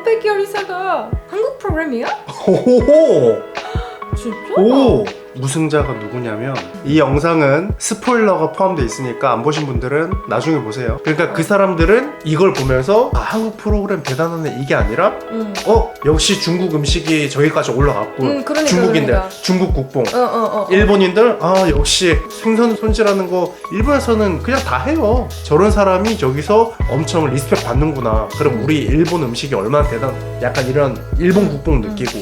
백요리사가 한국 프로그램이야? 호호호! 진짜? 오! 우승자가 누구냐면 이 영상은 스포일러가 포함되어 있으니까 안 보신 분들은 나중에 보세요. 그러니까 그 사람들은 이걸 보면서 아, 한국 프로그램 대단하네 이게 아니라 역시 중국 음식이 저기까지 올라갔고 중국인들 그러니까. 중국 국뽕 일본인들 아 역시 생선 손질하는 거 일본에서는 그냥 다 해요. 저런 사람이 저기서 엄청 리스펙 받는구나. 그럼 우리 일본 음식이 얼마나 약간 이런 일본 국뽕 느끼고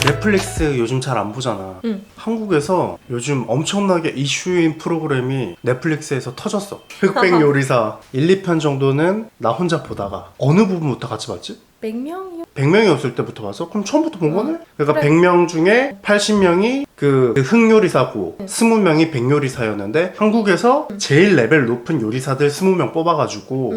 넷플릭스 요즘 잘 안 보잖아. 한국에서 요즘 엄청나게 이슈인 프로그램이 넷플릭스에서 터졌어. 흑백 요리사 1, 2편 정도는 나 혼자 보다가 어느 부분부터 같이 봤지? 100명이요? 100명이 없을 때부터 봤어? 그럼 처음부터 본 거네? 그러니까 그래. 100명 중에 80명이 그 흑요리사고 20명이 백요리사였는데 한국에서 제일 레벨 높은 요리사들 20명 뽑아가지고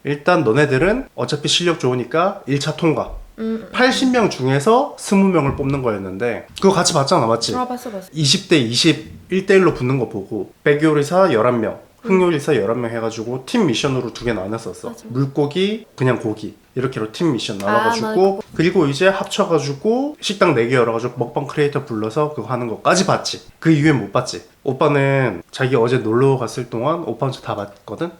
일단 너네들은 어차피 실력 좋으니까 1차 통과 80명 중에서 20명을 뽑는 거였는데 그거 같이 봤잖아 맞지? 아 봤어 20대 20 1대1로 붙는 거 보고 백요리사 11명 흑요리사 11명 해가지고 팀 미션으로 2개 나눴었어. 맞아. 물고기 그냥 고기 이렇게로 팀 미션 나눠가지고 맞아. 그리고 이제 합쳐가지고 식당 4개 열어가지고 먹방 크리에이터 불러서 그거 하는 거까지 봤지. 그 이후엔 못 봤지. 오빠는 자기 어제 놀러 갔을 동안 오빠 혼자 다 봤거든?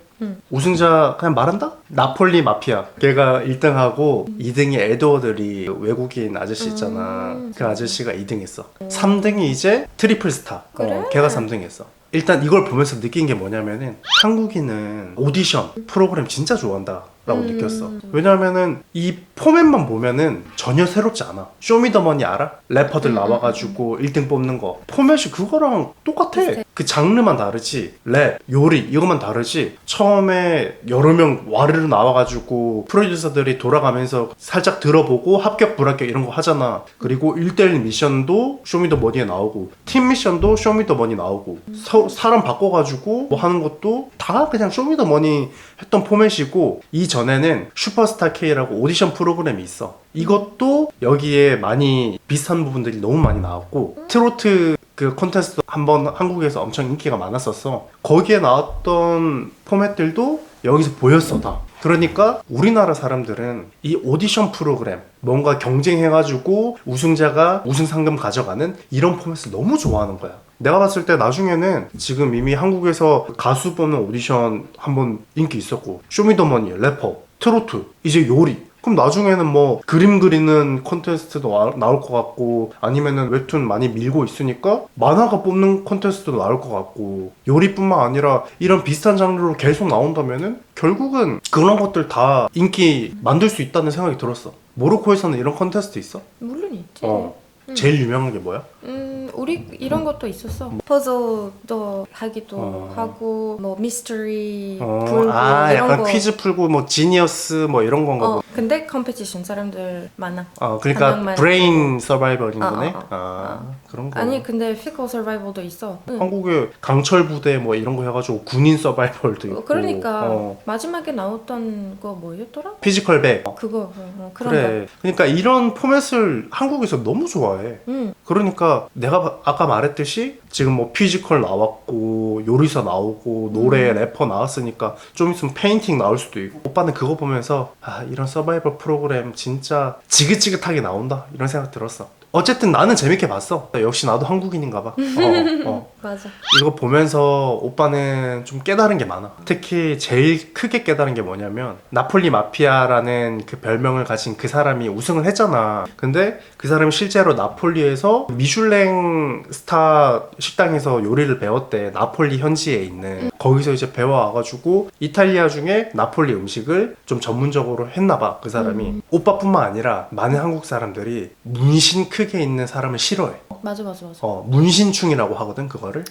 우승자 그냥 말한다? 나폴리 마피아 걔가 1등하고 2등이 에드워드리 외국인 아저씨 있잖아. 그 아저씨가 2등 했어. 3등이 이제 트리플 스타. 그래? 걔가 3등 했어. 일단 이걸 보면서 느낀 게 뭐냐면은 한국인은 오디션 프로그램 진짜 좋아한다 라고 느꼈어. 왜냐면은 이 포맷만 보면은 전혀 새롭지 않아. 쇼미더머니 알아? 래퍼들 나와가지고 1등 뽑는 거 포맷이 그거랑 똑같아. 비슷해. 그 장르만 다르지 랩, 요리 이것만 다르지. 처음에 여러 명 와르르 나와가지고 프로듀서들이 돌아가면서 살짝 들어보고 합격 불합격 이런 거 하잖아. 그리고 1대1 미션도 쇼미더머니에 나오고 팀 미션도 쇼미더머니 나오고 사람 바꿔가지고 뭐 하는 것도 다 그냥 쇼미더머니 했던 포맷이고 이전에는 슈퍼스타 K라고 오디션 프로그램이 있어. 이것도 여기에 많이 비슷한 부분들이 너무 많이 나왔고 트로트 그 콘테스트 한번 한국에서 엄청 인기가 많았었어. 거기에 나왔던 포맷들도 여기서 보였어 다. 그러니까 우리나라 사람들은 이 오디션 프로그램 뭔가 경쟁해가지고 우승자가 우승 상금 가져가는 이런 포맷을 너무 좋아하는 거야. 내가 봤을 때 나중에는 지금 이미 한국에서 가수 뽑는 오디션 한번 인기 있었고 쇼미더머니, 래퍼, 트로트, 이제 요리 그럼 나중에는 뭐 그림 그리는 콘테스트도 나올 것 같고 아니면은 웹툰 많이 밀고 있으니까 만화가 뽑는 콘테스트도 나올 것 같고 요리뿐만 아니라 이런 비슷한 장르로 계속 나온다면은 결국은 그런 것들 다 인기 만들 수 있다는 생각이 들었어. 모로코에서는 이런 콘테스트 있어? 물론 있지. 제일 유명한 게 뭐야? 우리 이런 것도 있었어. 퍼즐도 하기도 하고 뭐 미스터리 풀고 아 이런 약간 거. 퀴즈 풀고 뭐 지니어스 뭐 이런 건가 보다. 근데 컴페티션 사람들 많아. 그러니까 한국만 브레인 서바이벌인 어, 거네? 어, 그런 거. 아니 근데 피컬 서바이벌도 있어. 한국에 강철 부대 뭐 이런 거 해가지고 군인 서바이벌도 있고. 그러니까 마지막에 나왔던 거 뭐였더라? 피지컬 백. 그거 그런 그래. 그러니까 이런 포맷을 한국에서 너무 좋아해. 그러니까 내가 아까 말했듯이 지금 뭐 피지컬 나왔고 요리사 나오고 노래 래퍼 나왔으니까 좀 있으면 페인팅 나올 수도 있고 오빠는 그거 보면서 아 이런 서바이벌 프로그램 진짜 지긋지긋하게 나온다 이런 생각 들었어. 어쨌든 나는 재밌게 봤어. 역시 나도 한국인인가 봐. 맞아. 이거 보면서 오빠는 좀 깨달은 게 많아. 특히 제일 크게 깨달은 게 뭐냐면 나폴리 마피아라는 그 별명을 가진 그 사람이 우승을 했잖아. 근데 그 사람이 실제로 나폴리에서 미슐랭 스타 식당에서 요리를 배웠대. 나폴리 현지에 있는. 거기서 이제 배워와가지고 이탈리아 중에 나폴리 음식을 좀 전문적으로 했나 봐. 그 사람이. 오빠뿐만 아니라 많은 한국 사람들이 문신 크게 있는 사람을 싫어해. 맞아. 문신충이라고 하거든 그거를.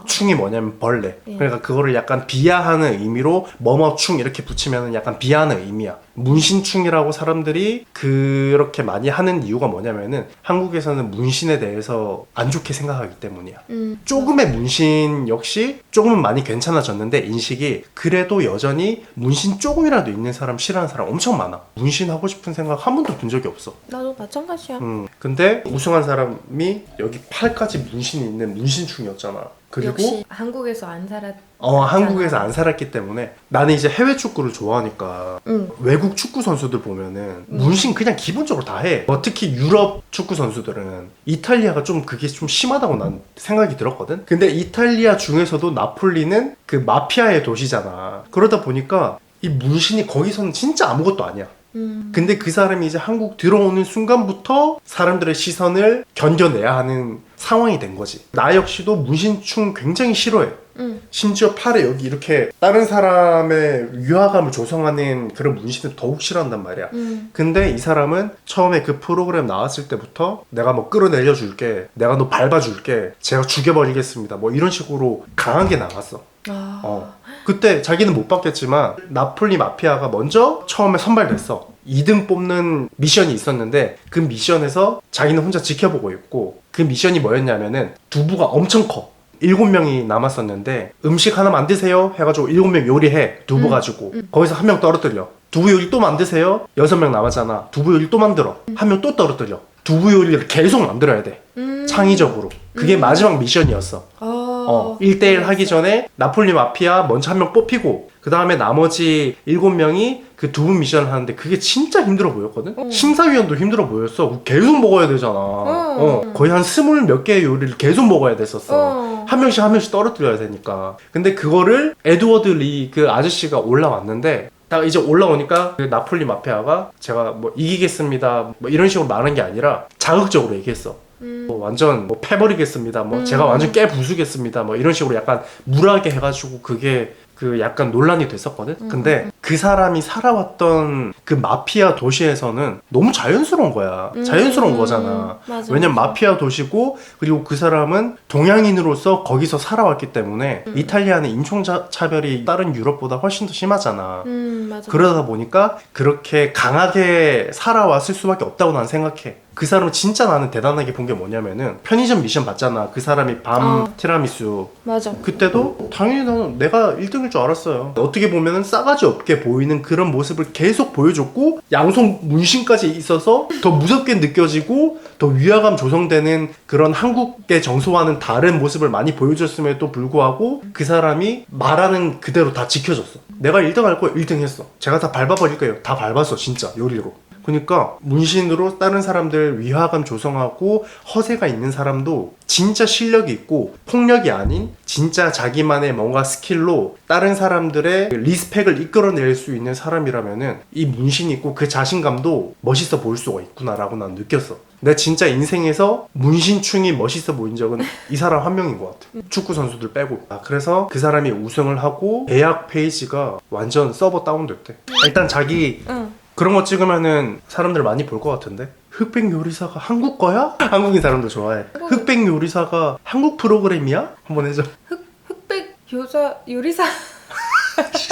충이 뭐냐면 벌레. 예. 그러니까 그거를 약간 비하하는 의미로 뭐뭐충 이렇게 붙이면 약간 비하하는 의미야. 문신충이라고 사람들이 그렇게 많이 하는 이유가 뭐냐면은 한국에서는 문신에 대해서 안 좋게 생각하기 때문이야. 조금의 문신 역시 조금은 많이 괜찮아졌는데 인식이 그래도 여전히 문신 조금이라도 있는 사람 싫어하는 사람 엄청 많아. 문신하고 싶은 생각 한 번도 든 적이 없어. 나도 마찬가지야. 근데 우승한 사람이 여기 팔까지 문신이 있는 문신충이었잖아. 그리고 역시 한국에서 안 살았. 한국에서 안 살았기 때문에 나는 이제 해외 축구를 좋아하니까 외국 축구 선수들 보면은 문신 그냥 기본적으로 다 해. 특히 유럽 축구 선수들은 이탈리아가 좀 그게 좀 심하다고 난 생각이 들었거든. 근데 이탈리아 중에서도 나폴리는 그 마피아의 도시잖아. 그러다 보니까 이 문신이 거기서는 진짜 아무것도 아니야. 근데 그 사람이 이제 한국 들어오는 순간부터 사람들의 시선을 견뎌내야 하는 상황이 된 거지. 나 역시도 문신충 굉장히 싫어해. 심지어 팔에 여기 이렇게 다른 사람의 위화감을 조성하는 그런 문신을 더욱 싫어한단 말이야. 근데 이 사람은 처음에 그 프로그램 나왔을 때부터 내가 뭐 끌어내려 줄게, 내가 너 밟아줄게, 제가 죽여버리겠습니다, 뭐 이런 식으로 강하게 나갔어. 그때 자기는 못 받겠지만 나폴리 마피아가 먼저 처음에 선발됐어. 2등 뽑는 미션이 있었는데 그 미션에서 자기는 혼자 지켜보고 있고, 그 미션이 뭐였냐면은 두부가 엄청 커. 7명이 남았었는데 음식 하나 만드세요 해가지고 7명 요리해. 두부 가지고 거기서 한 명 떨어뜨려. 두부 요리 또 만드세요. 6명 남았잖아. 두부 요리 또 만들어. 한 명 또 떨어뜨려. 두부 요리를 계속 만들어야 돼. 창의적으로. 그게 마지막 미션이었어. 1대1 하기 전에 나폴리 마피아 먼저 한 명 뽑히고 그 다음에 나머지 7명이 그 두부 미션을 하는데 그게 진짜 힘들어 보였거든? 심사위원도 힘들어 보였어. 계속 먹어야 되잖아. 거의 한 20몇 개의 요리를 계속 먹어야 됐었어. 한 명씩 떨어뜨려야 되니까. 근데 그거를 에드워드 리 그 아저씨가 올라왔는데 딱 이제 올라오니까 그 나폴리 마피아가 제가 뭐 이기겠습니다 뭐 이런 식으로 말한 게 아니라 자극적으로 얘기했어. 뭐 완전 뭐 패버리겠습니다. 뭐 제가 완전 깨 부수겠습니다. 뭐 이런 식으로 약간 물하게 해가지고 그게 그 약간 논란이 됐었거든. 근데 그 사람이 살아왔던 그 마피아 도시에서는 너무 자연스러운 거야. 자연스러운 거잖아. 맞아, 왜냐면 맞아. 마피아 도시고 그리고 그 사람은 동양인으로서 거기서 살아왔기 때문에 이탈리아는 인종차별이 다른 유럽보다 훨씬 더 심하잖아. 맞아. 그러다 보니까 그렇게 강하게 살아왔을 수밖에 없다고 난 생각해. 그 사람은 진짜 나는 대단하게 본 게 뭐냐면은 편의점 미션 봤잖아. 그 사람이 밤 티라미수. 맞아. 그때도 당연히 나는 내가 1등일 줄 알았어요. 어떻게 보면은 싸가지 없게 보이는 그런 모습을 계속 보여줬고 양손 문신까지 있어서 더 무섭게 느껴지고 더 위화감 조성되는 그런 한국의 정서와는 다른 모습을 많이 보여줬음에도 불구하고 그 사람이 말하는 그대로 다 지켜줬어. 내가 1등 할 거야. 1등 했어. 제가 다 밟아버릴 거예요. 다 밟았어 진짜 요리로. 그러니까 문신으로 다른 사람들 위화감 조성하고 허세가 있는 사람도 진짜 실력이 있고 폭력이 아닌 진짜 자기만의 뭔가 스킬로 다른 사람들의 리스펙을 이끌어낼 수 있는 사람이라면은 이 문신이 있고 그 자신감도 멋있어 보일 수가 있구나라고 난 느꼈어. 내 진짜 인생에서 문신충이 멋있어 보인 적은 이 사람 한 명인 것 같아. 축구 선수들 빼고. 그래서 그 사람이 우승을 하고 계약 페이지가 완전 서버 다운됐대. 일단 자기 그런 거 찍으면은 사람들 많이 볼 것 같은데? 흑백 요리사가 한국 거야? 한국인 사람도 좋아해. 흑백 요리사가 한국 프로그램이야? 한번 해줘. 흑백 요리사.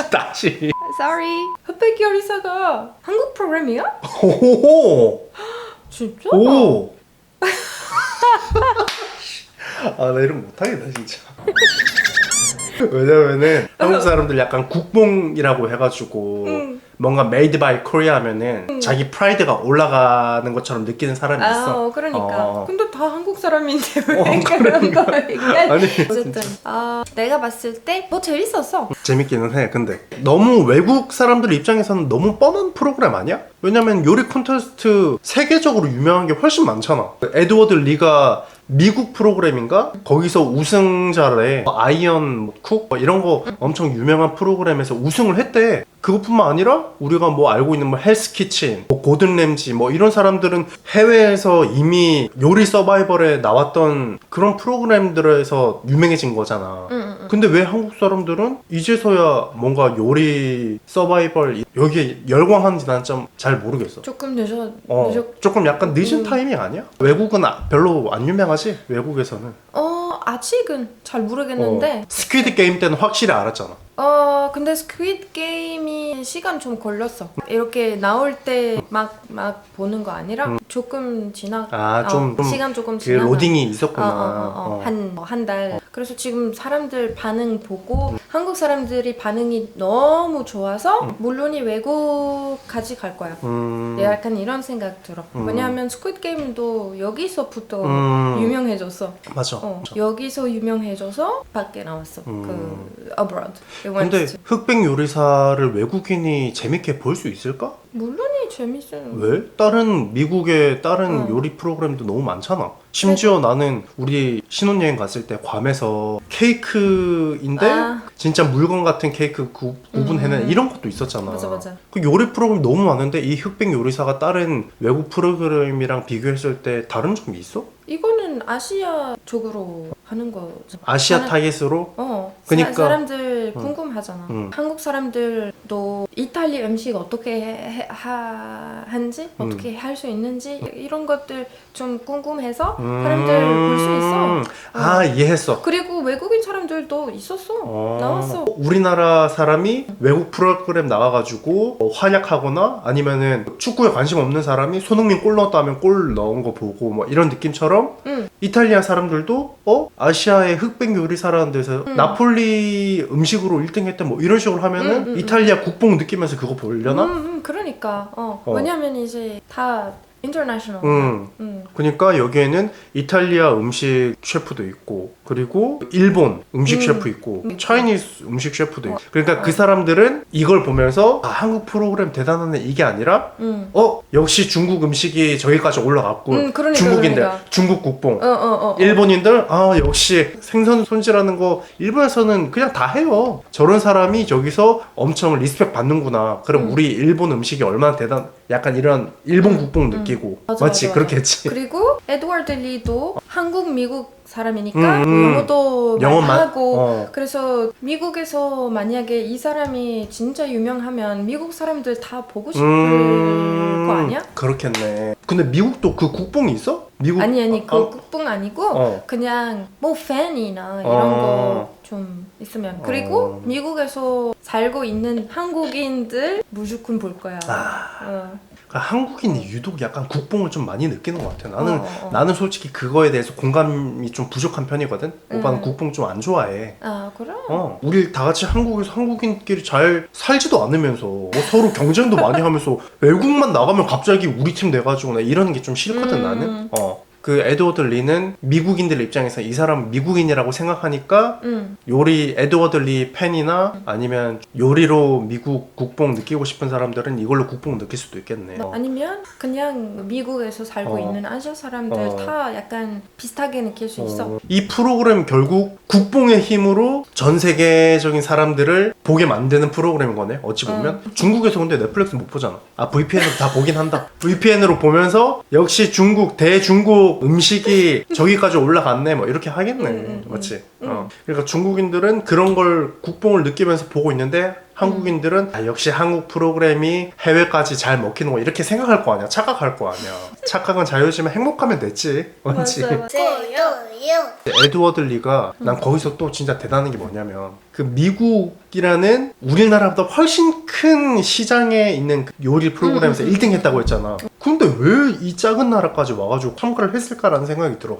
다시. Sorry. 흑백 요리사가 한국 프로그램이야? 오. 진짜? 오. 나 이런 거 못하겠다 진짜. 왜냐면은 한국 사람들 약간 국뽕이라고 해가지고 뭔가 made by Korea 하면은 자기 프라이드가 올라가는 것처럼 느끼는 사람이 있어. 그러니까. 근데 다 한국 사람인데 왜 그런 거 얘기해? 아니 어쨌든 내가 봤을 때 뭐 재밌었어. 재밌기는 해. 근데 너무 외국 사람들 입장에서는 너무 뻔한 프로그램 아니야? 왜냐면 요리 콘테스트 세계적으로 유명한 게 훨씬 많잖아. 에드워드 리가 미국 프로그램인가? 거기서 우승자래. 아이언 쿡? 이런 거 엄청 유명한 프로그램에서 우승을 했대. 그것뿐만 아니라 우리가 뭐 알고 있는 뭐 헬스 키친, 뭐 고든 램지 뭐 이런 사람들은 해외에서 이미 요리 서바이벌에 나왔던 그런 프로그램들에서 유명해진 거잖아. 근데 왜 한국 사람들은 이제서야 뭔가 요리 서바이벌 여기에 열광하는지 난 좀 잘 모르겠어. 조금 늦어. 조금 약간 늦은 타이밍 아니야? 외국은 별로 안 유명하지? 외국에서는. 아직은 잘 모르겠는데. 스퀴드 게임 때는 확실히 알았잖아. 근데 스퀴드 게임이 시간 좀 걸렸어. 이렇게 나올 때 막 보는 거 아니라 조금 좀 시간 조금 그 지나면 로딩이 있었구나. 한 달. 그래서 지금 사람들 반응 보고 한국 사람들이 반응이 너무 좋아서 물론이 외국까지 갈 거야. 약간 이런 생각 들어. 왜냐하면 스퀴드 게임도 여기서부터 유명해졌어. 맞아. 여기서 유명해져서 밖에 나왔어. 그 abroad. 근데 흑백 요리사를 외국인이 재밌게 볼 수 있을까? 물론이 재밌어. 왜? 미국의 다른 요리 프로그램도 너무 많잖아. 심지어 나는 우리 신혼여행 갔을 때 괌에서 케이크인데 진짜 물건 같은 케이크 구분해내는 이런 것도 있었잖아. 맞아. 그 요리 프로그램 너무 많은데 이 흑백 요리사가 다른 외국 프로그램이랑 비교했을 때 다른 점이 있어? 이거는 아시아 쪽으로 하는 거죠. 아시아 타겟으로? 그러니까 사람들 궁금하잖아. 한국 사람들도 이탈리아 음식 어떻게 하는지, 어떻게 할 수 있는지 이런 것들 좀 궁금해서 사람들 볼 수 있어. 이해했어. 그리고 외국인 사람들도 있었어. 나왔어. 우리나라 사람이 외국 프로그램 나와가지고 활약하거나 아니면은 축구에 관심 없는 사람이 손흥민 골 넣었다 하면 골 넣은 거 보고 뭐 이런 느낌처럼 이탈리아 사람들도 아시아의 흑백 요리사라는 데서 나폴리 음식으로 1등 했다 뭐 이런 식으로 하면은 이탈리아 국뽕 느끼면서 그거 보려나? 그러니까 왜냐면 이제 다 인터내셔널. 그러니까 여기에는 이탈리아 음식 셰프도 있고 그리고 일본 음식 셰프 있고 차이니스 음식 셰프도 있고 그러니까 그 사람들은 이걸 보면서 한국 프로그램 대단하네 이게 아니라 역시 중국 음식이 저기까지 올라갔고 중국인들 중국 국뽕 일본인들 역시 생선 손질하는 거 일본에서는 그냥 다 해요. 저런 사람이 저기서 엄청 리스펙 받는구나. 그럼 우리 일본 음식이 얼마나 약간 이런 일본 국뽕 느끼고 맞지? 그렇게 했지. 그리고 에드워드 리도 한국 미국 사람이니까 영어도 많이 하고 그래서 미국에서 만약에 이 사람이 진짜 유명하면 미국 사람들 다 보고 싶을 거 아니야? 그렇겠네. 근데 미국도 그 국뽕이 있어? 미국 아니 그 국뽕 아니고 그냥 뭐 팬이나 이런 거 좀 있으면 그리고 미국에서 살고 있는 한국인들 무조건 볼 거야. 한국인이 유독 약간 국뽕을 좀 많이 느끼는 것 같아. 나는 솔직히 그거에 대해서 공감이 좀 부족한 편이거든. 오빠는 국뽕 좀 안 좋아해. 그래? 우리 다 같이 한국에서 한국인끼리 잘 살지도 않으면서 서로 경쟁도 많이 하면서 외국만 나가면 갑자기 우리 팀 돼가지고 나 이러는 게 좀 싫거든 나는. 그 에드워드 리는 미국인들 입장에서 이 사람은 미국인이라고 생각하니까 요리 에드워드 리 팬이나 아니면 요리로 미국 국뽕 느끼고 싶은 사람들은 이걸로 국뽕 느낄 수도 있겠네. 아니면 그냥 미국에서 살고 있는 아시아 사람들 다 약간 비슷하게 느낄 수 있어. 이 프로그램 결국 국뽕의 힘으로 전 세계적인 사람들을 보게 만드는 프로그램인 거네. 어찌 보면 중국에서 근데 넷플릭스 못 보잖아. VPN으로 다 보긴 한다. VPN으로 보면서 역시 대중국 음식이 저기까지 올라갔네 뭐 이렇게 하겠네. 맞지? 그러니까 중국인들은 그런 걸 국뽕을 느끼면서 보고 있는데 한국인들은 역시 한국 프로그램이 해외까지 잘 먹히는 거 이렇게 생각할 거 아니야. 착각할 거 아니야. 착각은 자유지만 행복하면 됐지. 맞지? 에드워드 리가 난 거기서 또 진짜 대단한 게 뭐냐면 그 미국이라는 우리나라보다 훨씬 큰 시장에 있는 그 요리 프로그램에서 1등 했다고 했잖아. 근데 왜 이 작은 나라까지 와가지고 참가를 했을까라는 생각이 들어.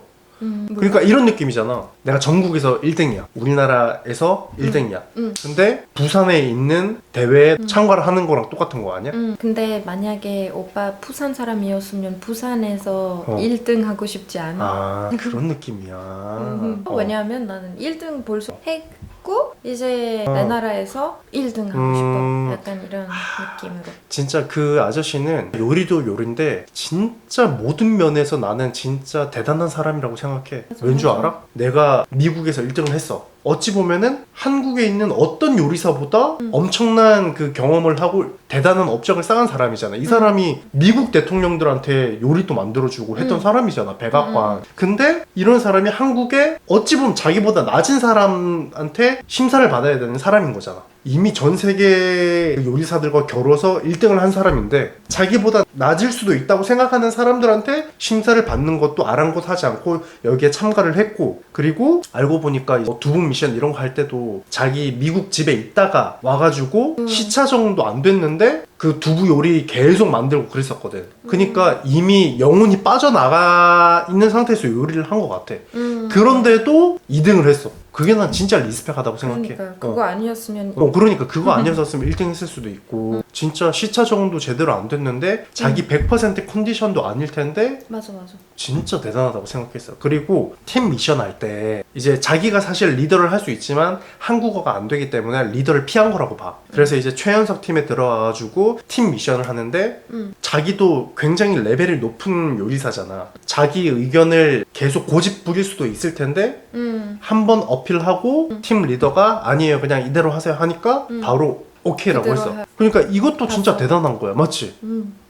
그러니까 이런 느낌이잖아. 내가 전국에서 1등이야. 우리나라에서 1등이야. 근데 부산에 있는 대회에 참가를 하는 거랑 똑같은 거 아니야? 근데 만약에 오빠 부산 사람이었으면 부산에서 1등 하고 싶지 않아? 그런 느낌이야. 왜냐하면 나는 1등 볼 수 했고 이제 내 나라에서 1등 하고 싶어. 약간 이런 느낌으로. 진짜 그 아저씨는 요리도 요리인데 진짜 모든 면에서 나는 진짜 대단한 사람이라고 생각해. 왠 줄 알아? 내가 미국에서 1등을 했어. 어찌 보면은 한국에 있는 어떤 요리사보다 엄청난 그 경험을 하고 대단한 업적을 쌓은 사람이잖아. 이 사람이 미국 대통령들한테 요리도 만들어주고 했던 사람이잖아. 백악관. 근데 이런 사람이 한국에 어찌 보면 자기보다 낮은 사람한테 심사를 받아야 되는 사람인 거잖아. 이미 전 세계 요리사들과 겨뤄서 1등을 한 사람인데 자기보다 낮을 수도 있다고 생각하는 사람들한테 심사를 받는 것도 아랑곳하지 않고 여기에 참가를 했고, 그리고 알고 보니까 뭐 두부 미션 이런 거 할 때도 자기 미국 집에 있다가 와가지고 시차 정도 안 됐는데 그 두부 요리 계속 만들고 그랬었거든. 그러니까 이미 영혼이 빠져나가 있는 상태에서 요리를 한 것 같아. 그런데도 2등을 했어. 그게 난 진짜 리스펙하다고 생각해. 그러니까 그거 아니었으면 그러니까 그거 아니었으면 1등 했을 수도 있고, 진짜 시차 정도 제대로 안 됐는데 자기 100% 컨디션도 아닐 텐데 맞아. 진짜 대단하다고 생각했어. 그리고 팀 미션 할 때 이제 자기가 사실 리더를 할 수 있지만 한국어가 안 되기 때문에 리더를 피한 거라고 봐. 그래서 이제 최연석 팀에 들어와가지고 팀 미션을 하는데 자기도 굉장히 레벨이 높은 요리사잖아. 자기 의견을 계속 고집 부릴 수도 있을 텐데 한 번 어필하고 팀 리더가 아니에요 그냥 이대로 하세요 하니까 바로 오케이라고 했어. 그러니까 이것도 진짜 대단한 거야. 맞지?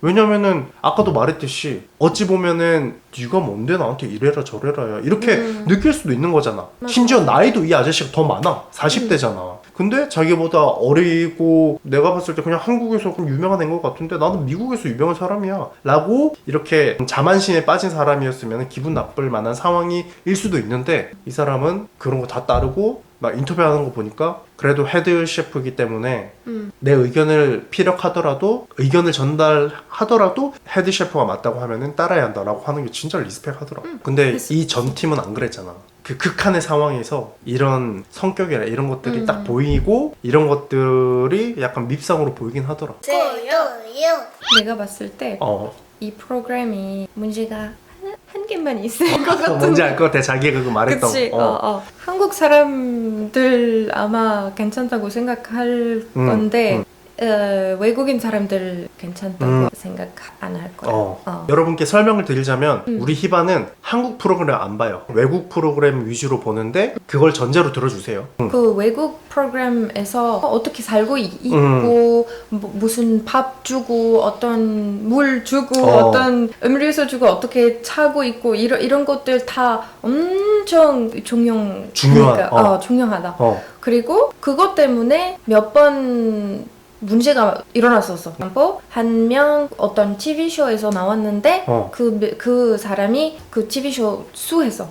왜냐면은 아까도 말했듯이 어찌 보면은 네가 뭔데 나한테 이래라 저래라야 이렇게 느낄 수도 있는 거잖아. 맞아. 심지어 나이도 이 아저씨가 더 많아. 40대잖아. 근데 자기보다 어리고 내가 봤을 때 그냥 한국에서 그냥 유명한 애인 것 같은데 나는 미국에서 유명한 사람이야 라고 이렇게 자만심에 빠진 사람이었으면 기분 나쁠 만한 상황일 수도 있는데, 이 사람은 그런 거 다 따르고 막 인터뷰하는 거 보니까 그래도 헤드 셰프이기 때문에 내 의견을 피력하더라도 의견을 전달하더라도 헤드 셰프가 맞다고 하면은 따라야 한다라고 하는 게 진짜 리스펙하더라. 근데 이 전 팀은 안 그랬잖아. 그 극한의 상황에서 이런 성격이나 이런 것들이 딱 보이고 이런 것들이 약간 밉상으로 보이긴 하더라. 내가 봤을 때 이 프로그램이 문제가 한 개만 있을 것 같은. 뭔지 알 것 같아. 자기가 그거 말했던 그치. 한국 사람들 아마 괜찮다고 생각할 건데 외국인 사람들 괜찮다고 생각 안 할 거야. 여러분께 설명을 드리자면 우리 히바는 한국 프로그램 안 봐요. 외국 프로그램 위주로 보는데 그걸 전제로 들어주세요. 그 외국 프로그램에서 어떻게 살고 있고 무슨 밥 주고 어떤 물 주고 어떤 음료수 주고 어떻게 차고 있고 이런 것들 다 엄청 중요하다. 그리고 그것 때문에 몇 번 문제가 일어났었어. 한 명 어떤 TV쇼에서 나왔는데 그 사람이 그 TV쇼 수했어.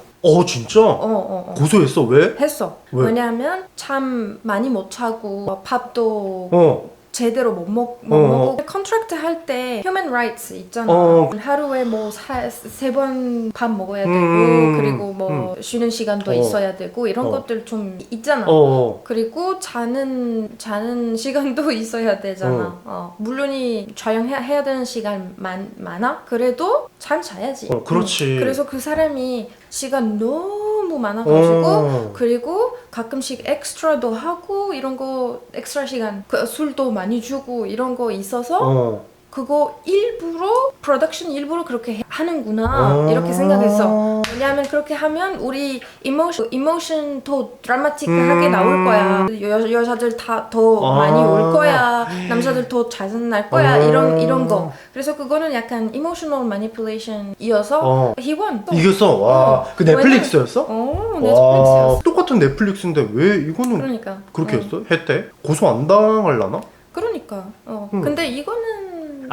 진짜? 고소했어? 왜? 했어. 왜? 왜냐하면 잠 많이 못 자고 밥도 제대로 못 먹고 컨트랙트 할 때 휴먼 라이츠 있잖아. 하루에 뭐 3번 밥 먹어야 되고 그리고 뭐 쉬는 시간도 있어야 되고 이런 것들 좀 있잖아. 그리고 자는 시간도 있어야 되잖아. 물론이 촬영해야 되는 시간 많아? 그래도 잠 자야지. 그렇지. 그래서 그 사람이 시간 너무 많아가지고 그리고 가끔씩 엑스트라도 하고 이런 거 엑스트라 시간 술도 많이 주고 이런 거 있어서 그거 프로덕션 일부러 그렇게 하는구나 이렇게 생각했어. 왜냐하면 그렇게 하면 우리 이모션 더 드라마틱하게 나올 거야. 여자들 다 더 많이 올 거야. 남자들 더 짜증날 거야. 이런 거. 그래서 그거는 약간 이모셔널 매니플레이션이어서 he won. 이겼어? 와. 그 넷플릭스였어? 넷플릭스였어. 똑같은 넷플릭스인데 왜 이거는 그러니까. 그렇게 했어? 했대? 고소 안 당하려나? 그러니까. 근데 이거는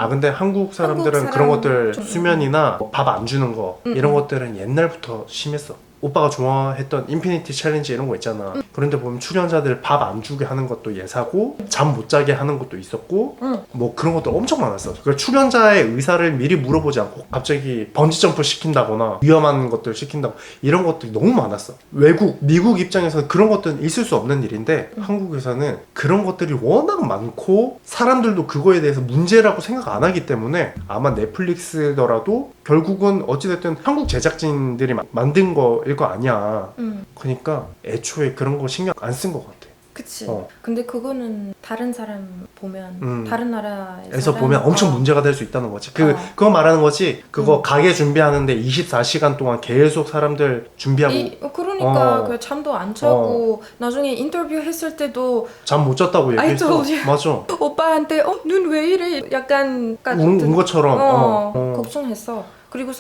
근데 한국 사람들은 그런 것들 수면이나 밥 안 주는 거 이런 것들은 옛날부터 심했어. 오빠가 좋아했던 인피니티 챌린지 이런 거 있잖아. 그런데 보면 출연자들 밥 안 주게 하는 것도 예사고 잠 못 자게 하는 것도 있었고 뭐 그런 것도 엄청 많았어. 그러니까 출연자의 의사를 미리 물어보지 않고 갑자기 번지점프 시킨다거나 위험한 것들 시킨다고 이런 것들이 너무 많았어. 미국 입장에서는 그런 것들은 있을 수 없는 일인데 한국에서는 그런 것들이 워낙 많고 사람들도 그거에 대해서 문제라고 생각 안 하기 때문에 아마 넷플릭스더라도 결국은 어찌됐든 한국 제작진들이 만든 거일 거 아니야. 그러니까 애초에 그런 거 신경 안 쓴 것 같아. 그치. 근데 그거는 다른 사람 보면 다른 나라에서 보면 엄청 문제가 될 수 있다는 거지. 그거 말하는 거지. 그거 가게 준비하는데 24시간 동안 계속 사람들 준비하고 그러니까 그 잠도 안 자고 나중에 인터뷰 했을 때도 잠 못 잤다고 얘기했어. 맞아. 오빠한테 눈 왜 이래 약간 운 것처럼 걱정했어. 그리고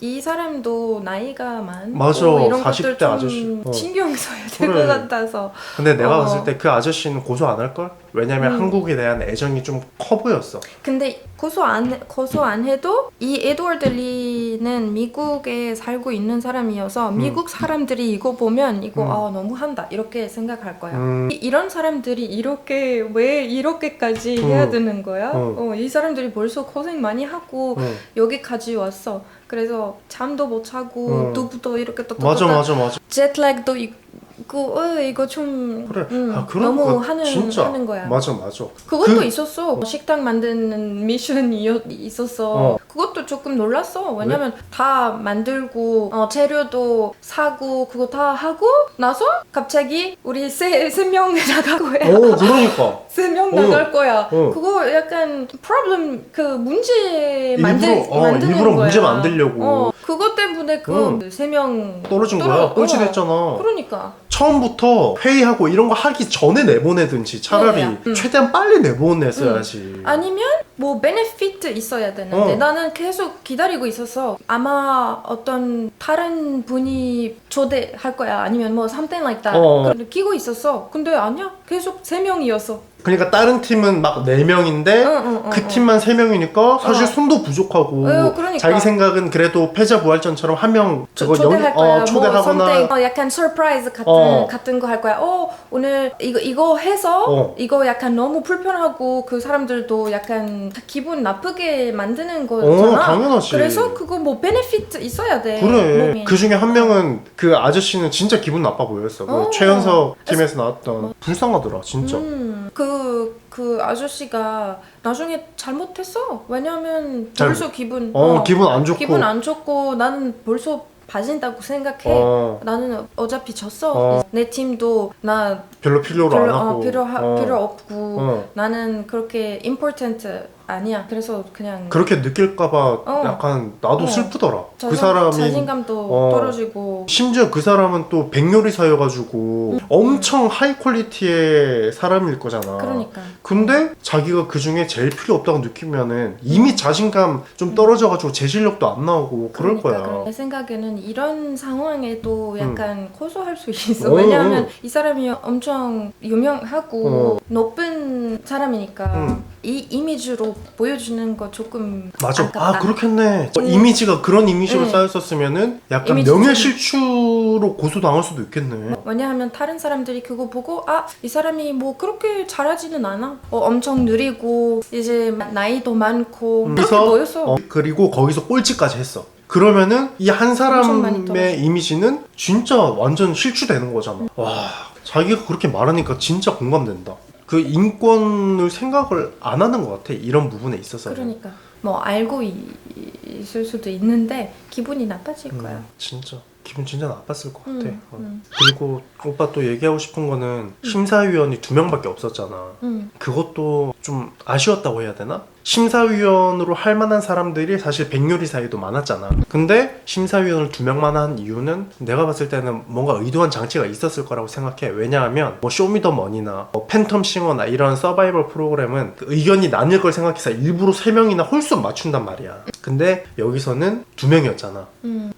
이 사람도 나이가 많고 맞아. 이런 40대 것들 좀 아저씨. 신경 써야 될 것 그래. 같아서. 근데 내가 봤을 때 그 아저씨는 고소 안 할걸? 왜냐면 한국에 대한 애정이 좀 커 보였어. 근데 고소 안 해도 이 에드워드 리는 미국에 살고 있는 사람이어서 미국 사람들이 이거 보면 이거 너무한다 이렇게 생각할 거야. 이런 사람들이 이렇게 왜 이렇게까지 해야 되는 거야? 이 사람들이 벌써 고생 많이 하고 여기까지 왔어. 그래서 잠도 못 자고 두부도 이렇게 맞아. 제트랙도 있고 이거 좀 그래. 너무 거 하는 거야. 맞아. 그것도 있었어. 식당 만드는 미션이 있었어. 그것도 조금 놀랐어. 왜냐면 다 만들고 재료도 사고 그거 다 하고 나서 갑자기 우리 세 명 나갈 거야. 그러니까. 3명 나갈 거야. 그거 약간 프로블럼 문제 만드는 일부러 거야. 문제 만들려고. 그것 때문에 그 3명 떨어진 거야. 꼴찌됐잖아. 그러니까. 처음부터 회의하고 이런 거 하기 전에 내보내든지 차라리 최대한 빨리 내보냈어야지. 아니면 뭐 베네피트 있어야 되는데 나는 계속 기다리고 있었어. 아마 어떤 다른 분이 초대할 거야. 아니면 뭐 something like that. 느끼고 있었어. 근데 아니야. 계속 3명이었어. 그러니까 다른 팀은 막 4명인데 그 팀만 3명이니까 사실 손도 부족하고 그러니까. 자기 생각은 그래도 패자부활전처럼 한 명 초대할 거야. 초대하거나 뭐 약간 서프라이즈 같은 거 할 거야. 오늘 이거 해서 이거 약간 너무 불편하고 그 사람들도 약간 기분 나쁘게 만드는 거잖아. 당연하지. 그래서 그거 뭐 베네피트 있어야 돼. 그래. 몸이. 그 중에 한 명은 그 아저씨는 진짜 기분 나빠 보였어. 그 최연석 팀에서 나왔던 불쌍하더라 진짜. 그 아저씨가 나중에 잘못했어. 왜냐면 잘- 벌써 기분 기분 안 좋고. 나는 벌써 봐진다고 생각해. 나는 어차피 졌어. 내 팀도 나 별로 필요로 안 하고 필요 없고 나는 그렇게 important 아니야. 그래서 그냥 그렇게 느낄까봐 약간 나도 슬프더라. 그 사람이 자신감도 떨어지고. 심지어 그 사람은 또 백요리사여가지고 엄청 하이 퀄리티의 사람일 거잖아. 그러니까. 근데 자기가 그 중에 제일 필요 없다고 느끼면은 이미 자신감 좀 떨어져가지고 제 실력도 안 나오고 그럴 거야. 내 생각에는 이런 상황에도 약간 고소할 수 있어. 왜냐하면 이 사람이 엄청 유명하고 높은 사람이니까 이 이미지로 보여주는 거 조금 맞아. 아깝다. 그렇겠네. 이미지가 그런 이미지로 쌓였었으면은 약간 이미지 명예실추로 고소당할 수도 있겠네. 왜냐하면 다른 사람들이 그거 보고 이 사람이 뭐 그렇게 잘하지는 않아. 엄청 느리고 이제 나이도 많고 그렇게 그래서 보였어. 그리고 거기서 꼴찌까지 했어. 그러면은 이 한 엄청 많이 떨어져. 사람의 이미지는 진짜 완전 실추되는 거잖아. 와, 자기가 그렇게 말하니까 진짜 공감된다. 그 인권을 생각을 안 하는 것 같아. 이런 부분에 있어서. 그러니까 뭐 알고 있을 수도 있는데 기분이 나빠질 거야. 진짜 기분 진짜 나빴을 것 같아. 그리고 오빠 또 얘기하고 싶은 거는 심사위원이 2명밖에 없었잖아. 그것도 좀 아쉬웠다고 해야 되나? 심사위원으로 할 만한 사람들이 사실 백요리 사이도 많았잖아. 근데 심사위원을 2명만 한 이유는 내가 봤을 때는 뭔가 의도한 장치가 있었을 거라고 생각해. 왜냐하면 뭐 쇼미더머니나 뭐 팬텀싱어나 이런 서바이벌 프로그램은 그 의견이 나뉠 걸 생각해서 일부러 3명이나 홀수 맞춘단 말이야. 근데 여기서는 2명이었잖아.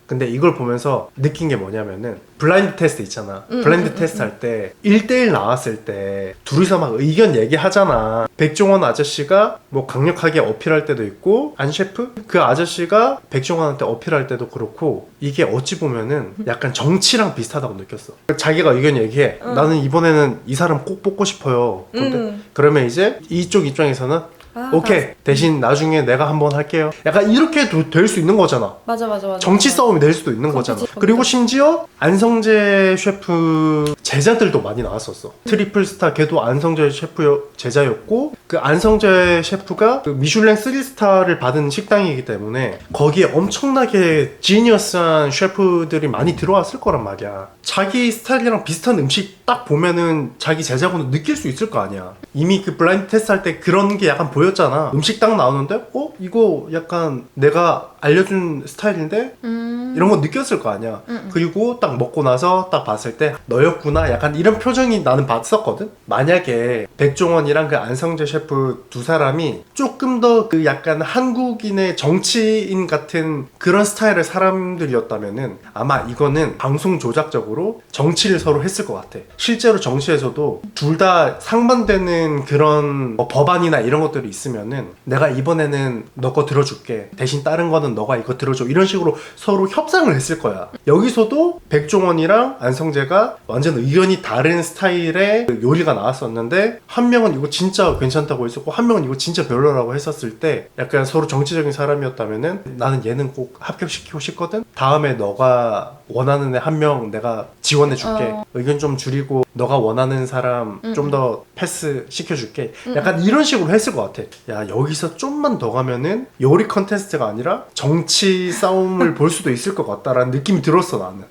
근데 이걸 보면서 느낀 게 뭐냐면은 블라인드 테스트 있잖아. 블라인드 테스트 할 때 1대1 나왔을 때 둘이서 막 의견 얘기하잖아. 백종원 아저씨가 뭐 강력하게 어필할 때도 있고 안 셰프? 그 아저씨가 백종원한테 어필할 때도 그렇고 이게 어찌 보면은 약간 정치랑 비슷하다고 느꼈어. 자기가 의견 얘기해. 나는 이번에는 이 사람 꼭 뽑고 싶어요. 근데 그러면 이제 이쪽 입장에서는 오케이 대신 나중에 내가 한번 할게요. 약간 이렇게 될 수 있는 거잖아. 맞아. 정치 싸움이 될 수도 있는 거잖아. 거기지. 그리고 심지어 안성재 셰프 제자들도 많이 나왔었어. 트리플 스타 걔도 안성재 셰프 제자였고 그 안성재 셰프가 그 미슐랭 3스타를 받은 식당이기 때문에 거기에 엄청나게 지니어스한 셰프들이 많이 들어왔을 거란 말이야. 자기 스타일이랑 비슷한 음식 딱 보면은 자기 제자분도 느낄 수 있을 거 아니야. 이미 그 블라인드 테스트 할 때 그런 게 약간 보였잖아. 음식 딱 나오는데 이거 약간 내가 알려준 스타일인데 이런 거 느꼈을 거 아니야. 그리고 딱 먹고 나서 딱 봤을 때 너였구나 약간 이런 표정이 나는 봤었거든. 만약에 백종원이랑 그 안성재 셰프 두 사람이 조금 더 그 약간 한국인의 정치인 같은 그런 스타일의 사람들이었다면은 아마 이거는 방송 조작적으로 정치를 서로 했을 것 같아. 실제로 정치에서도 둘 다 상반되는 그런 뭐 법안이나 이런 것들이 있으면은 내가 이번에는 너 거 들어줄게. 대신 다른 거는 너가 이거 들어줘. 이런 식으로 서로 협상을 했을 거야. 여기서도 백종원이랑 안성재가 완전 의견이 다른 스타일의 요리가 나왔었는데 한 명은 이거 진짜 괜찮다고 했었고 한 명은 이거 진짜 별로라고 했었을 때 약간 서로 정치적인 사람이었다면은 나는 얘는 꼭 합격시키고 싶거든. 다음에 너가 원하는 애 한 명 내가 지원해 줄게. 의견 좀 줄이고 너가 원하는 사람 좀 더 패스 시켜줄게. 약간 이런 식으로 했을 것 같아. 야 여기서 좀만 더 가면은 요리 컨테스트가 아니라 정치 싸움을 볼 수도 있을 것 같다라는 느낌이 들었어 나는.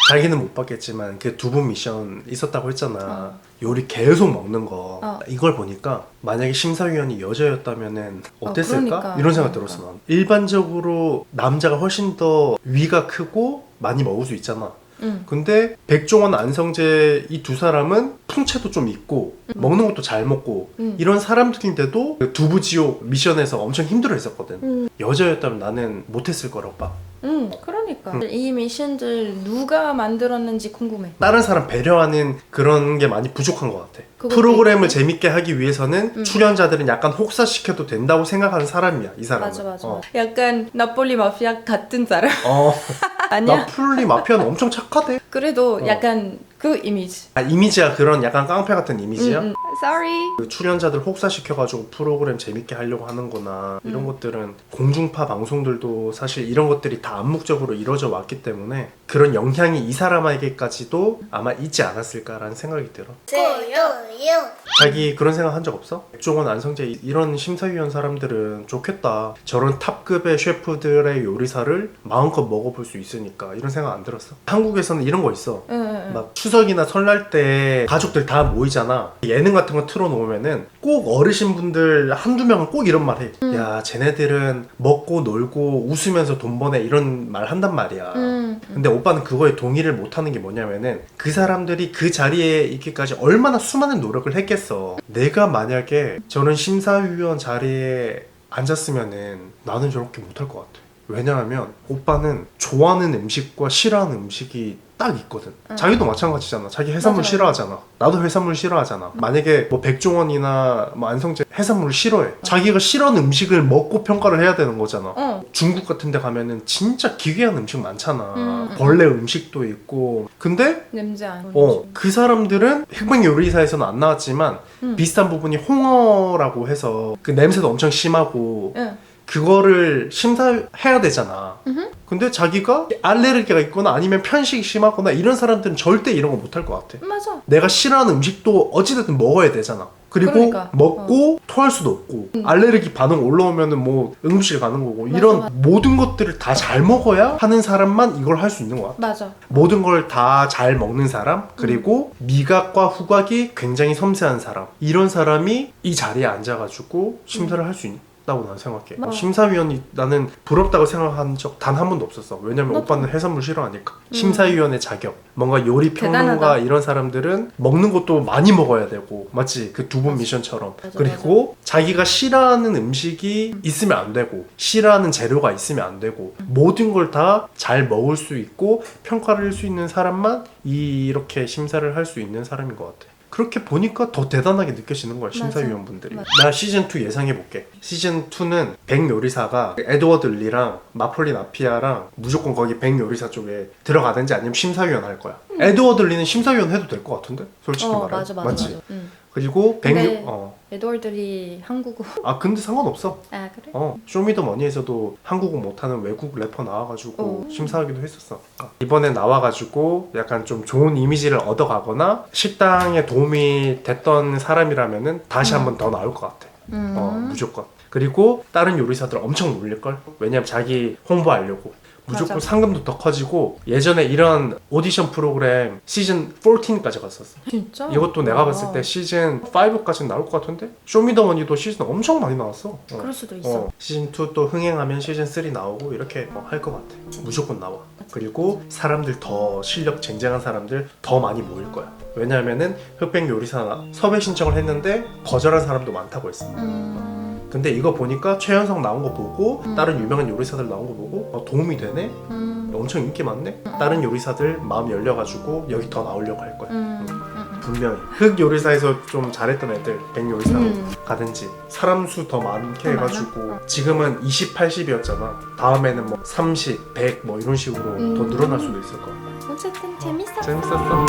자기는 못 봤겠지만 그 두 분 미션 있었다고 했잖아. 요리 계속 먹는 거. 이걸 보니까 만약에 심사위원이 여자였다면은 어땠을까? 그러니까. 이런 생각 들었어 난. 일반적으로 남자가 훨씬 더 위가 크고 많이 먹을 수 있잖아. 근데 백종원, 안성재 이 두 사람은 풍채도 좀 있고 먹는 것도 잘 먹고 이런 사람들인데도 그 두부지옥 미션에서 엄청 힘들어 했었거든. 여자였다면 나는 못했을 거라고 봐. 그러니까 이 미션들 누가 만들었는지 궁금해. 다른 사람 배려하는 그런 게 많이 부족한 것 같아. 그것도 프로그램을 재밌게 하기 위해서는 출연자들은 약간 혹사시켜도 된다고 생각하는 사람이야 이 사람은. 맞아. 약간 나폴리 마피아 같은 사람. 아니야? 나폴리 마피아는 엄청 착하대. 그래도 약간 그 이미지. 이미지야 그런 약간 깡패 같은 이미지야? Sorry. 그 출연자들 혹사시켜가지고 프로그램 재밌게 하려고 하는구나. 이런 것들은 공중파 방송들도 사실 이런 것들이 다 암묵적으로 이루어져 왔기 때문에 그런 영향이 이 사람에게까지도 아마 있지 않았을까라는 생각이 들어. 자기 그런 생각 한 적 없어? 백종원, 안성재 이런 심사위원 사람들은 좋겠다. 저런 탑급의 셰프들의 요리사를 마음껏 먹어볼 수 있으니까 이런 생각 안 들었어? 한국에서는 이런 거 있어. 막 추석이나 설날 때 가족들 다 모이잖아. 예능 같은 거 틀어놓으면은 꼭 어르신분들 한두 명은 꼭 이런 말 해. 야 쟤네들은 먹고 놀고 웃으면서 돈 버네 이런 말 한단 말이야. 근데 오빠는 그거에 동의를 못하는 게 뭐냐면은 그 사람들이 그 자리에 있기까지 얼마나 수많은 노력을 했겠어. 내가 만약에 저런 심사위원 자리에 앉았으면은 나는 저렇게 못할 것 같아. 왜냐하면 오빠는 좋아하는 음식과 싫어하는 음식이 딱 있거든. 자기도 마찬가지잖아. 자기 해산물 맞아. 싫어하잖아. 나도 해산물 싫어하잖아. 만약에 뭐 백종원이나 뭐 안성재 해산물을 싫어해. 자기가 싫어하는 음식을 먹고 평가를 해야 되는 거잖아. 중국 같은 데 가면은 진짜 기괴한 음식 많잖아. 벌레 음식도 있고. 근데 냄새 안 그 사람들은 흑백 요리사에서는 안 나왔지만 비슷한 부분이 홍어라고 해서 그 냄새도 엄청 심하고 그거를 심사해야 되잖아. 근데 자기가 알레르기가 있거나 아니면 편식이 심하거나 이런 사람들은 절대 이런 거 못할 것 같아. 맞아. 내가 싫어하는 음식도 어찌됐든 먹어야 되잖아. 그리고 그러니까. 먹고 토할 수도 없고 알레르기 반응 올라오면은 뭐 응급실 가는 거고 이런 모든 것들을 다 잘 먹어야 하는 사람만 이걸 할 수 있는 것 같아. 맞아. 모든 걸 다 잘 먹는 사람 그리고 미각과 후각이 굉장히 섬세한 사람 이런 사람이 이 자리에 앉아가지고 심사를 할 수 있다고 나는 생각해. 심사위원이 나는 부럽다고 생각한 적 단 한 번도 없었어. 왜냐면 오빠는 해산물 싫어하니까. 심사위원의 자격 뭔가 요리 평론가 대단하다. 이런 사람들은 먹는 것도 많이 먹어야 되고 맞지? 그 두 분 미션처럼. 그리고 자기가 싫어하는 음식이 있으면 안 되고 싫어하는 재료가 있으면 안 되고 모든 걸 다 잘 먹을 수 있고 평가를 할 수 있는 사람만 이렇게 심사를 할 수 있는 사람인 것 같아. 그렇게 보니까 더 대단하게 느껴지는 거야 심사위원분들이. 나 시즌2 예상해볼게. 시즌2는 백요리사가 에드워드 리랑 마폴리 마피아랑 무조건 거기 백요리사 쪽에 들어가든지 아니면 심사위원 할 거야. 에드워드 리는 심사위원 해도 될 것 같은데? 솔직히 말해. 맞지? 그리고 근데 에드월드리 한국어. 근데 상관없어. 아 그래? 쇼미더머니에서도 한국어 못하는 외국 래퍼 나와가지고 심사하기도 했었어. 이번에 나와가지고 약간 좀 좋은 이미지를 얻어가거나 식당에 도움이 됐던 사람이라면은 다시 한 번 더 나올 것 같아. 무조건. 그리고 다른 요리사들 엄청 놀릴걸? 왜냐면 자기 홍보하려고. 무조건 맞아. 상금도 더 커지고 예전에 이런 오디션 프로그램 시즌 14까지 갔었어. 진짜? 이것도 내가 봤을 때 와. 시즌 5까지 나올 것 같은데? 쇼미더머니도 시즌 엄청 많이 나왔어. 그럴 수도 있어. 시즌 2 또 흥행하면 시즌 3 나오고 이렇게 할 것 같아. 무조건 나와. 그리고 사람들 더 실력 쟁쟁한 사람들 더 많이 모일 거야. 왜냐하면은 흑백 요리사 섭외 신청을 했는데 거절한 사람도 많다고 했어. 근데 이거 보니까 최연석 나온 거 보고 다른 유명한 요리사들 나온 거 보고 도움이 되네? 엄청 인기 많네? 다른 요리사들 마음 열려가지고 여기 더 나오려고 할 거야. 분명히 흑 요리사에서 좀 잘했던 애들 100 요리사로 가든지 사람 수 더 많게 더 해가지고 지금은 20, 80이었잖아. 다음에는 뭐 30, 100 뭐 이런 식으로 더 늘어날 수도 있을 거야. 어쨌든 재밌었어. 재밌었어.